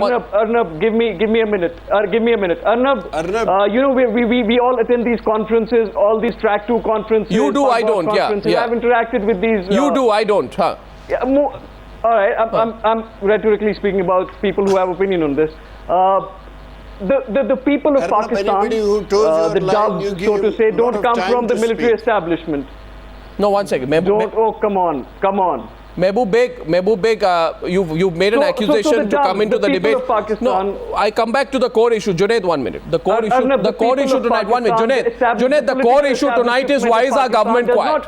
Arnab, give me a minute. Give me a minute. Arnab, you know, we all attend these conferences, all these track 2 conferences. You do, I don't. Yeah. I've interacted with these. You do, I don't. Huh? Yeah, all right. I'm rhetorically speaking about people who have opinion on this. The people of Pakistan, the doves, so to say, don't come from the military establishment. No, one second. Oh, come on. Mehboob Beg, you made an accusation to come into the debate. No, I come back to the core issue. Junaid, 1 minute. The core issue tonight. 1 minute. Junaid, the core issue tonight is why is our government quiet?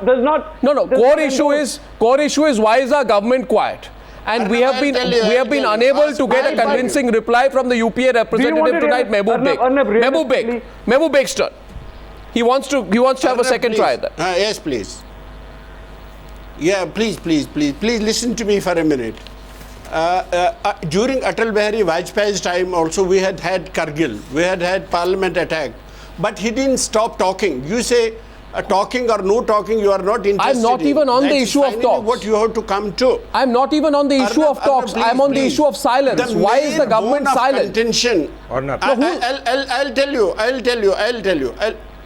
Core issue is why is our government quiet? And we have been unable to get a convincing reply from the UPA representative tonight, Mehboob Beg. Mehboob Beg's turn. He wants to have a second try at that. Yes, please. Yeah, please listen to me for a minute. During Atal Bihari Vajpayee's time also we had Kargil, we had parliament attack, but he didn't stop talking. You say talking or no talking, you are not interested. I'm not even on the issue of talks. What you have to come to. I'm not even on the issue of talks. I'm on the issue of silence. Why is the government silent? Contention. I'll tell you.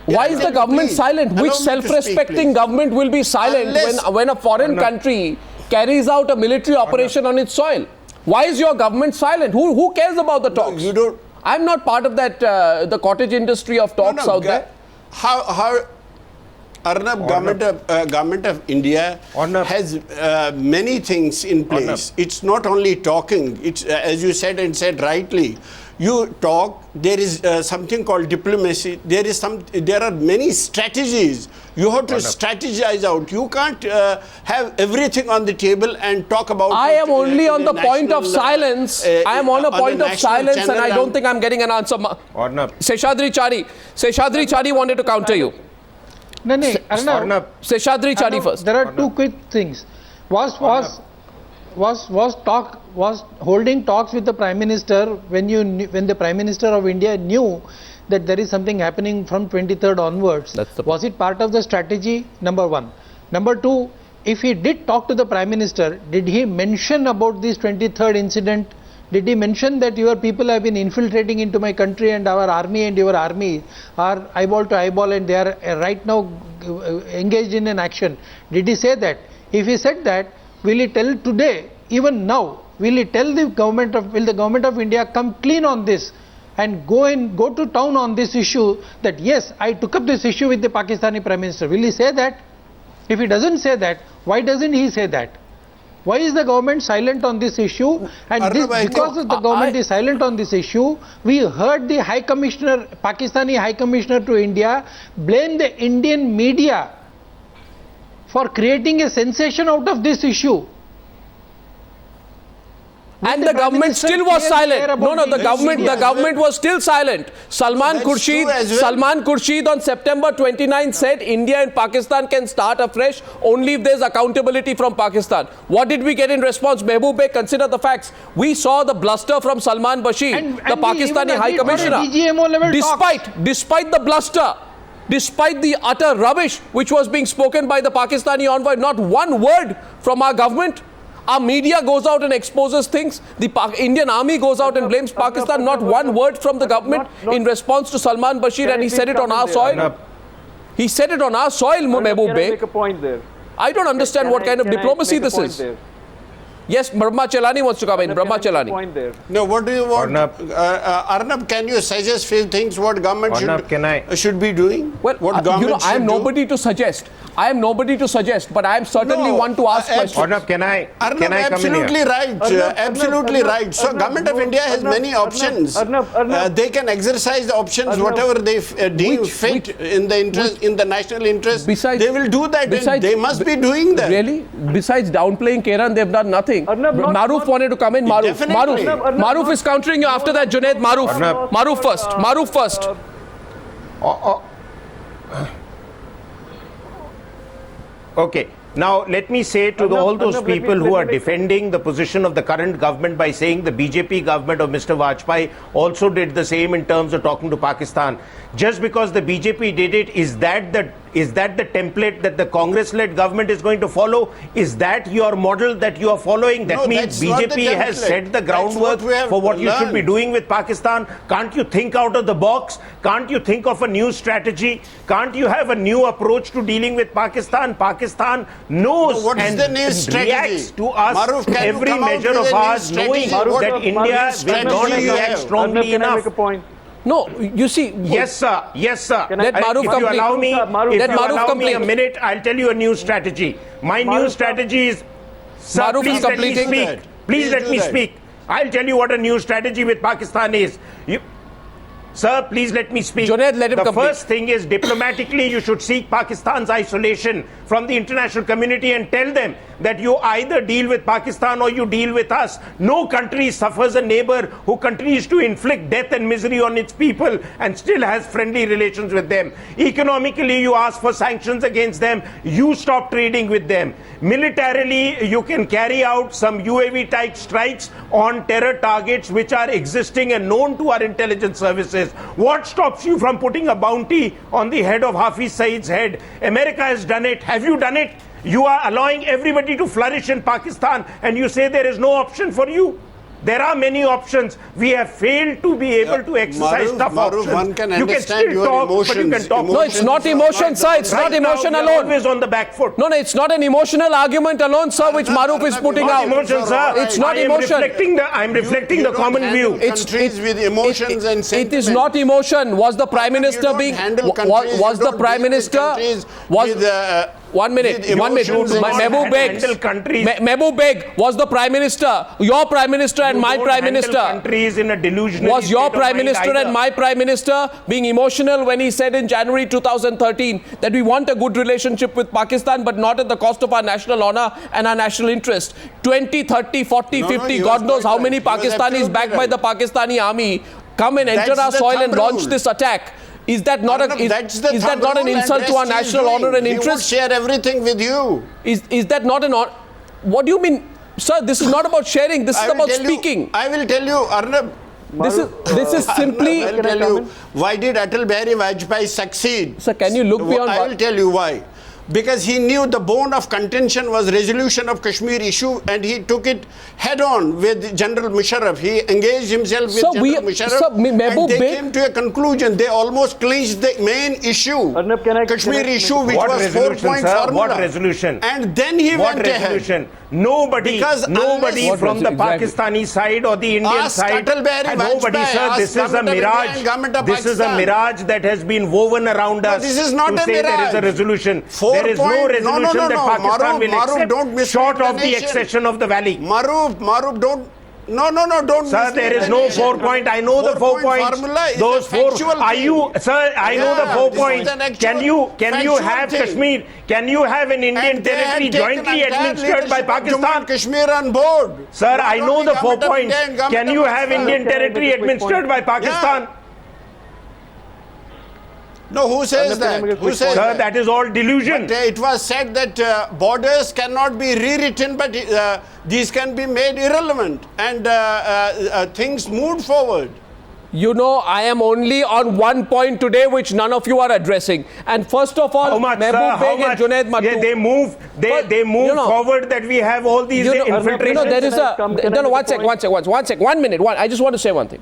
Why is the government silent? Which self-respecting government will be silent when a foreign country carries out a military operation on its soil? Why is your government silent? Who cares about the talks? You don't. I'm not part of that the cottage industry of talks out there. How Arnab, government of India has many things in place. It's not only talking. It's as you said and said rightly. You talk. There is something called diplomacy. There are many strategies. You have to strategize out. You can't have everything on the table and talk about. I am only on the point of silence. I am on a point of silence, and I don't think I'm getting an answer. Seshadri Chari wanted to counter you. No, Arnab. Seshadri Chari first. There are two quick things. Was holding talks with the Prime Minister when the Prime Minister of India knew that there is something happening from 23rd onwards. Was it part of the strategy? Number one. Number two, if he did talk to the Prime Minister, did he mention about this 23rd incident? Did he mention that your people have been infiltrating into my country and our army and your army are eyeball to eyeball and they are right now engaged in an action? Did he say that? If he said that, will he tell today, even now, will the government of India come clean on this and go to town on this issue that yes, I took up this issue with the Pakistani Prime Minister? Will he say that? If he doesn't say that, why doesn't he say that? Why is the government silent on this issue? And because the government is silent on this issue, we heard the High Commissioner, Pakistani High Commissioner to India, blame the Indian media for creating a sensation out of this issue. And the government still was silent. The government was still silent. Salman Khurshid on September 29 said India and Pakistan can start afresh only if there's accountability from Pakistan. What did we get in response? Mehboob Beg, consider the facts. We saw the bluster from Salman Bashir, the Pakistani High Commissioner. Despite the bluster, despite the utter rubbish which was being spoken by the Pakistani envoy, not one word from our government. Our media goes out and exposes things. The Indian army goes out and blames Pakistan. Not one word from the government in response to Salman Bashir, and he said it on our soil. He said it on our soil, Mehboob Beg. I don't understand what kind of diplomacy this is. Yes, Brahma Chelani wants to come in. Brahma Chelani. No, what do you want? Arnab, can you suggest few things what government should be doing? Well, I am nobody to suggest. I am nobody to suggest, but I am certainly one to ask questions. Arnab, can I absolutely right. Absolutely right. So, Government of India has many options. They can exercise the options whatever they deem fit in the national interest. They will do that. They must be doing that. Really? Besides downplaying Keran, they have done nothing. Maruf wanted to come in. Maruf is countering you after that. Junaid, Maruf first. Okay. Now, let me say to all those people who are defending the position of the current government by saying the BJP government of Mr. Vajpayee also did the same in terms of talking to Pakistan. Just because the BJP did it, is that the Is that the template that the Congress-led government is going to follow? Is that your model that you are following? That means BJP has set the groundwork for what you should be doing with Pakistan. Can't you think out of the box? Can't you think of a new strategy? Can't you have a new approach to dealing with Pakistan? Pakistan knows and reacts to us every measure of ours, knowing that India will not react strongly enough. No, you see. Yes, sir. Yes, sir. Let Maruf if you allow me, complete. A minute, I'll tell you a new strategy. My new strategy is. Sir, Maruf please is let me completing. speak. Please let me speak. I'll tell you what a new strategy with Pakistan is. Sir, please let me speak. Junaid, let him the complete. first thing is diplomatically you should seek Pakistan's isolation from the international community and tell them that you either deal with Pakistan or you deal with us. No country suffers a neighbor who continues to inflict death and misery on its people and still has friendly relations with them. Economically, you ask for sanctions against them. You stop trading with them. Militarily, you can carry out some UAV type strikes on terror targets which are existing and known to our intelligence services. What stops you from putting a bounty on the head of Hafiz Saeed's head? America has done it. Have you done it? You are allowing everybody to flourish in Pakistan and you say there is no option for you. There are many options. We have failed to be able to exercise tough options. One can you can understand still your talk, emotions. but you can talk. No, it's not emotion, sir. It's not emotion now, alone. Always on the back foot. No, it's not an emotional argument alone, sir, which Maruf is putting Not out. emotion, sir. It's not emotion. I'm reflecting the common view. Countries with emotions and sentiments. It is not emotion. Was the Prime Minister being? Was the Prime Minister? Was 1 minute. Mehboob Beg was the Prime Minister. Your Prime Minister and my Prime Minister. Countries in a delusional was your Prime Minister and my Prime Minister being emotional when he said in January 2013 that we want a good relationship with Pakistan but not at the cost of our national honor and our national interest? 20, 30, 40, 50, God knows how many Pakistanis backed by the Pakistani army come and enter our soil and launch this attack. Is that not an insult to our national honor and interest? He would share everything with you. Is that not an? What do you mean, sir? This is not about sharing. This is about speaking. I will tell you, Arnab. This is simply. I will tell you why did Atal Bihari Vajpayee succeed? Sir, can you look beyond? I will tell you why. Because he knew the bone of contention was resolution of Kashmir issue and he took it head on with General Musharraf. He engaged himself with General Musharraf and they came to a conclusion. They almost clinched the main issue, Kashmir issue, which was 4-point formula. What resolution? And then he went ahead. Nobody from the Pakistani side or the Indian side. Nobody, sir. This is a mirage. This is a mirage that has been woven around us. This is not to say there is a resolution. There is no resolution that Pakistan will accept short of the accession of the valley. Maruf, don't. Don't. Sir, there is no 4-point. I know the 4 points. Those 4. Are you, sir? I know the 4 points. Can you have Kashmir? Can you have an Indian territory jointly administered by Pakistan? Kashmir on board. Sir, I know the 4 points. Can you have Indian territory administered by Pakistan? No, who says that? Who says Sir, that is all delusion. But, it was said that borders cannot be rewritten, but these can be made irrelevant, and things moved forward. You know, I am only on one point today which none of you are addressing. And first of all, Mehboob Beg and Junaid Mattu. They move forward that we have all these infiltrations. There is a... One sec. 1 minute. I just want to say one thing.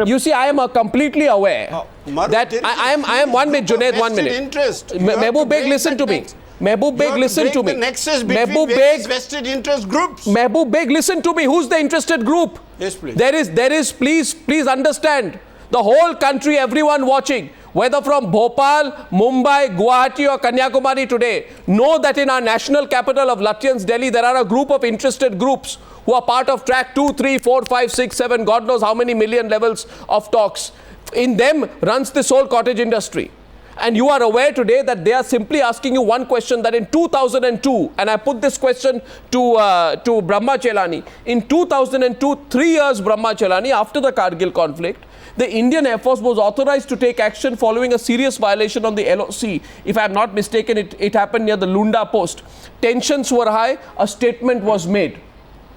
You see, I am completely aware that I am 1 minute, Junaid, 1 minute. Mehboob Beg, listen to me. Mehboob Beg, listen to me. Mehboob Beg, vested interest groups. Mehboob Beg, listen to me. Who's the interested group? Yes, please. There is. Please understand. The whole country, everyone watching, whether from Bhopal, Mumbai, Guwahati or Kanyakumari today, know that in our national capital of Lutyens, Delhi, there are a group of interested groups who are part of track 2, 3, 4, 5, 6, 7, God knows how many million levels of talks. In them runs this whole cottage industry. And you are aware today that they are simply asking you one question, that in 2002, and I put this question to Brahma Chelani, in 2002, 3 years Brahma Chelani, after the Kargil conflict, the Indian Air Force was authorized to take action following a serious violation on the LOC. If I am not mistaken, it happened near the Lunda post. Tensions were high, a statement was made.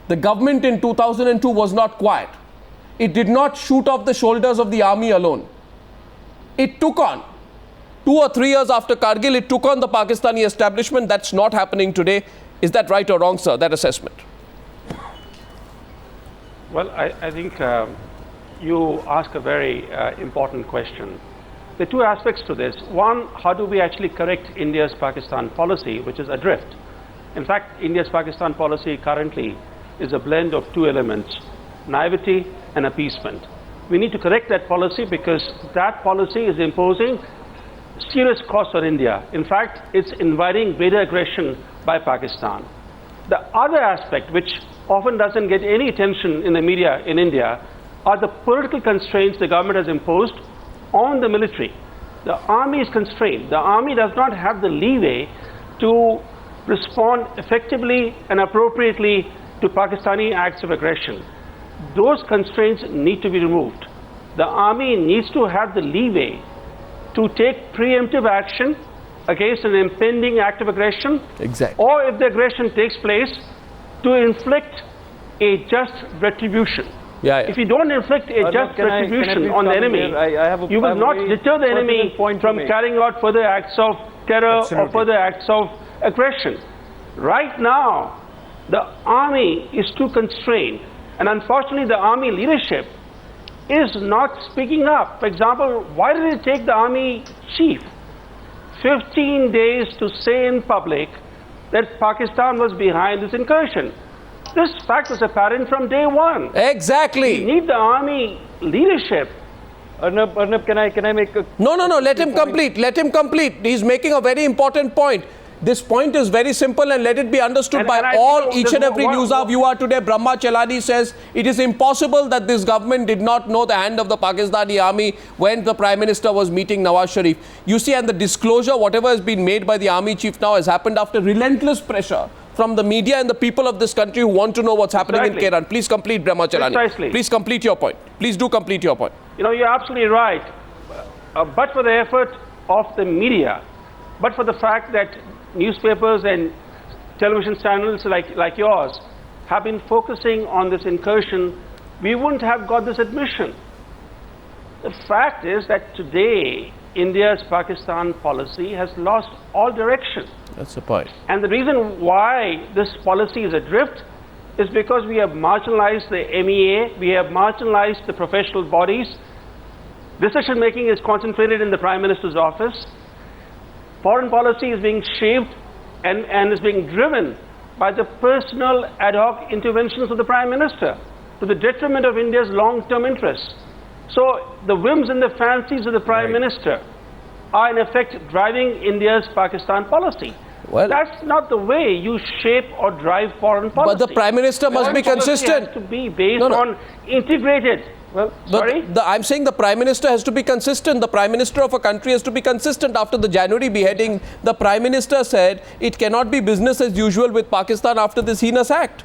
The government in 2002 was not quiet. It did not shoot off the shoulders of the army alone. It took on. 2 or 3 years after Kargil, it took on the Pakistani establishment. That's not happening today. Is that right or wrong, sir, that assessment? Well, I think you ask a very important question. There are two aspects to this. One, how do we actually correct India's Pakistan policy, which is adrift? In fact, India's Pakistan policy currently is a blend of two elements, naivety and appeasement. We need to correct that policy because that policy is imposing serious costs on India. In fact, it's inviting greater aggression by Pakistan. The other aspect, which often doesn't get any attention in the media in India, are the political constraints the government has imposed on the military. The army is constrained. The army does not have the leeway to respond effectively and appropriately to Pakistani acts of aggression. Those constraints need to be removed. The army needs to have the leeway to take preemptive action against an impending act of aggression. Exactly. Or if the aggression takes place, to inflict a just retribution. If you don't inflict a just retribution on the enemy, you will not deter the enemy from carrying out further acts of terror or further acts of aggression. Right now, the army is too constrained, and unfortunately the army leadership is not speaking up. For example, why did it take the army chief 15 days to say in public that Pakistan was behind this incursion? This fact was apparent from day one. Exactly. We need the army leadership. Arnab, can I make a... No, let him complete. Let him complete. He's making a very important point. This point is very simple and let it be understood by each and every news viewer today. Brahma Chelani says it is impossible that this government did not know the hand of the Pakistani army when the Prime Minister was meeting Nawaz Sharif. You see, and the disclosure, whatever has been made by the army chief now has happened after relentless pressure from the media and the people of this country who want to know what's happening in Kairan. Please complete, Brahma Chelani. Precisely. Please complete your point. Please do complete your point. You know, you're absolutely right. But for the effort of the media, but for the fact that newspapers and television channels like yours have been focusing on this incursion, we wouldn't have got this admission. The fact is that today, India's Pakistan policy has lost all direction. That's the point. And the reason why this policy is adrift is because we have marginalized the MEA, we have marginalized the professional bodies. Decision making is concentrated in the Prime Minister's office. Foreign policy is being shaped and is being driven by the personal ad hoc interventions of the Prime Minister to the detriment of India's long-term interests. So the whims and the fancies of the Prime Minister are in effect driving India's Pakistan policy. Well, that's not the way you shape or drive foreign policy. But the Prime Minister must be consistent. Has to be based on integrated. Well, sorry? I'm saying the Prime Minister has to be consistent. The Prime Minister of a country has to be consistent. After the January beheading, the Prime Minister said it cannot be business as usual with Pakistan after this heinous act.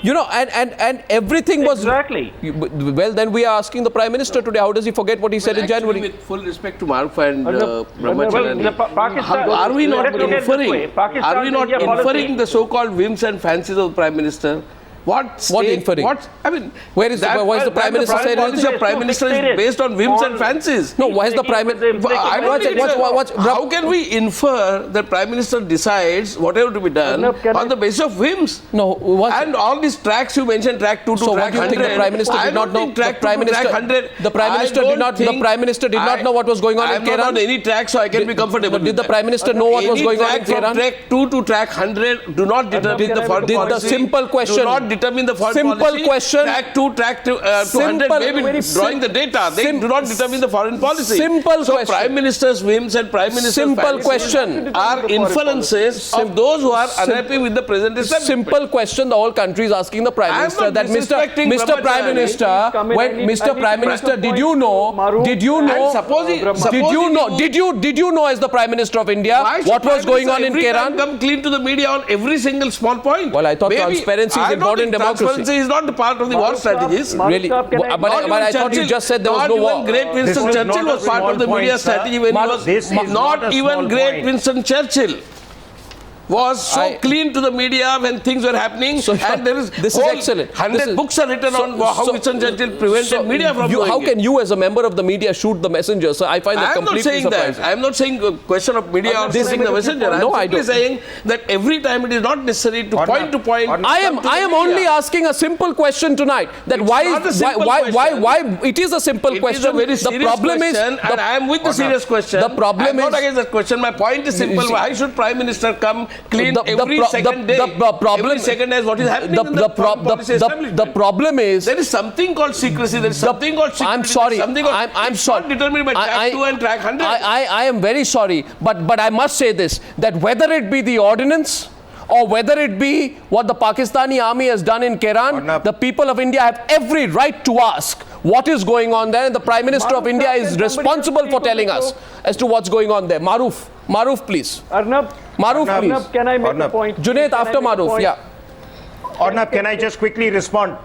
You know, and everything was... Exactly. Well, then we are asking the Prime Minister today, how does he forget what he said in January? With full respect to Maruf and Brahma Chelani, are we not inferring the so-called whims and fancies of the Prime Minister? What inferring? I mean, where is the Prime Minister saying? The Prime Minister is based on whims and fancies. No, why is the Prime Minister? How can we infer that Prime Minister decides whatever to be done on the basis of whims? No, and all these tracks you mentioned, track 2 to track 100. So what do you think the Prime Minister did not know? The Prime Minister did not know what was going on in Kairan. I'm not on any track, so I can be comfortable. Did the Prime Minister know what was going on in Kairan? Track 2 to track 100 do not determine the foreign policy. The simple question. Determine the foreign simple policy. Question. Track 200 maybe drawing the data. They do not determine the foreign policy. Simple so question. Prime Minister's whims and Prime Minister's question are inferences of those who are unhappy with the present establishment. Simple question the whole country is asking the Prime Minister that Mr. Prime Minister, when Mr. Prime Minister, did you know as the Prime Minister of India what was going on in Kairan? Come clean to the media on every single small point. Well, I thought transparency is important in democracy. Transparency is not the part of the war strategies. Really? But I thought you just said there was no war. Not even great Winston Churchill was part of the media strategy when he was... Not even great Winston Churchill. was so clean to the media when things were happening, and there is this is excellent. 100 books are written on how Winston Churchill prevented media from doing How can you, as a member of the media, shoot the messenger? So I find that completely surprising. I am not saying a question of media or shooting the messenger. No, I am simply saying that every time it is not necessary to point to point. I am only asking a simple question tonight. That why it is a simple question. It is a very serious question, and I am with the serious question. The problem I am not against that question. My point is simple. Why should Prime Minister come clean every second day? Every second as what is happening in the policy establishment. The problem is there is something called secrecy. There is something called secrecy. I'm sorry. I'm sorry. Not determined by track 2 and track 100. I am very sorry, but I must say this, that whether it be the ordinance or whether it be what the Pakistani army has done in Kairan, the people of India have every right to ask what is going on there, and the Prime Minister of India is responsible for telling us as to what's going on there. Maruf, please. Arnab, please. Can I make a point? Junaid, after Maruf, yeah. Arnab, can I just quickly respond?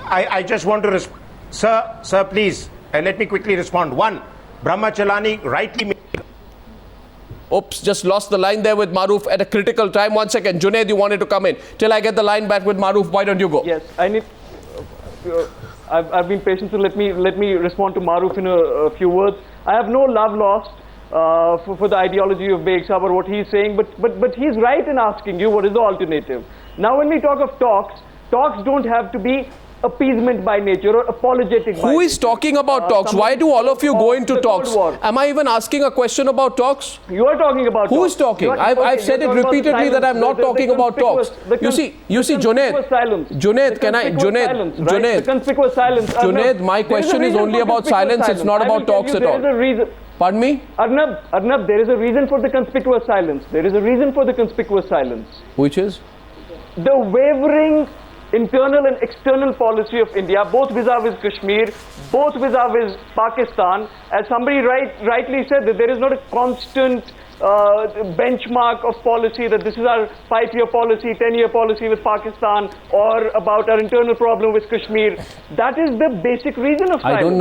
I just want to Sir, please, let me quickly respond. One, Brahmachalani rightly made. Oops, just lost the line there with Maruf at a critical time. 1 second. Junaid, you wanted to come in. Till I get the line back with Maruf, why don't you go? Yes, I need... I've been patient, so let me respond to Maruf in a few words. I have no love lost for the ideology of Beg Sahib or what he's saying, but he's right in asking you what is the alternative. Now when we talk of talks don't have to be appeasement by nature or apologetic by nature. Who is talking about talks? Why do all of you go into talks? Am I even asking a question about talks? You are talking about Who is talking? I've said it repeatedly that I'm not talking about talks. You see, Junaid, the conspicuous silence. Junaid, my question is only about silence. It's not about talks at all. There is a reason. Pardon me? Arnab, there is a reason for the conspicuous silence. There is a reason for the conspicuous silence. Which is? The wavering internal and external policy of India, both vis-a-vis Kashmir, both vis-a-vis Pakistan. As somebody rightly said, that there is not a constant benchmark of policy, that this is our 5-year policy, 10-year policy with Pakistan, or about our internal problem with Kashmir. That is the basic reason of silence. I don't know.